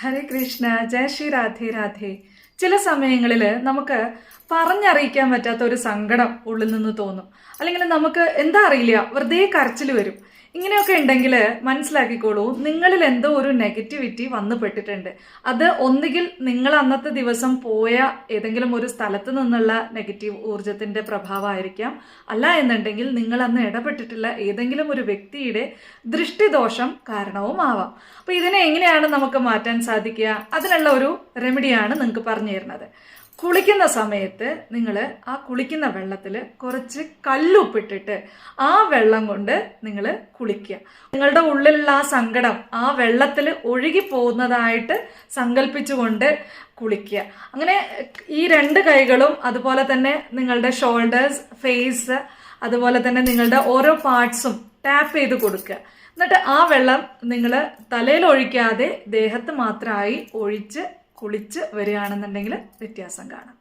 ഹരേ കൃഷ്ണ, ജയ ശ്രീ രാധേ രാധേ. ചില സമയങ്ങളിൽ നമുക്ക് പറഞ്ഞറിയിക്കാൻ പറ്റാത്ത ഒരു സങ്കടം ഉള്ളിൽ നിന്ന് തോന്നും. അല്ലെങ്കിൽ നമുക്ക് എന്താ അറിയില്ല, വെറുതെ കരച്ചിൽ വരും. ഇങ്ങനെയൊക്കെ ഉണ്ടെങ്കിൽ മനസ്സിലാക്കിക്കോളൂ, നിങ്ങളിൽ എന്തോ ഒരു നെഗറ്റിവിറ്റി വന്നു പെട്ടിട്ടുണ്ട്. അത് ഒന്നുകിൽ നിങ്ങൾ അന്നത്തെ ദിവസം പോയ ഏതെങ്കിലും ഒരു സ്ഥലത്ത് നിന്നുള്ള നെഗറ്റീവ് ഊർജത്തിന്റെ പ്രഭാവമായിരിക്കാം. അല്ല എന്നുണ്ടെങ്കിൽ നിങ്ങൾ അന്ന് ഇടപെട്ടിട്ടുള്ള ഏതെങ്കിലും ഒരു വ്യക്തിയുടെ ദൃഷ്ടിദോഷം കാരണവും ആവാം. അപ്പൊ ഇതിനെ എങ്ങനെയാണ് നമുക്ക് മാറ്റാൻ സാധിക്കുക? അതിനുള്ള ഒരു റെമഡിയാണ് നിങ്ങൾക്ക് പറഞ്ഞു തരുന്നത്. കുളിക്കുന്ന സമയത്ത് നിങ്ങൾ ആ കുളിക്കുന്ന വെള്ളത്തിൽ കുറച്ച് കല്ലുപ്പിട്ടിട്ട് ആ വെള്ളം കൊണ്ട് നിങ്ങൾ കുളിക്കുക. നിങ്ങളുടെ ഉള്ളിലുള്ള ആ സങ്കടം ആ വെള്ളത്തിൽ ഒഴുകി പോകുന്നതായിട്ട് സങ്കല്പിച്ചുകൊണ്ട് കുളിക്കുക. അങ്ങനെ ഈ രണ്ട് കൈകളും, അതുപോലെ തന്നെ നിങ്ങളുടെ ഷോൾഡേഴ്സ്, ഫേസ്, അതുപോലെ തന്നെ നിങ്ങളുടെ ഓരോ പാർട്സും ടാപ്പ് ചെയ്ത് കൊടുക്കുക. എന്നിട്ട് ആ വെള്ളം നിങ്ങൾ തലയിൽ ഒഴിക്കാതെ ദേഹത്ത് മാത്രമായി ഒഴിച്ച് കുളിച്ച് വരികയാണെന്നുണ്ടെങ്കിൽ വ്യത്യാസം കാണാം.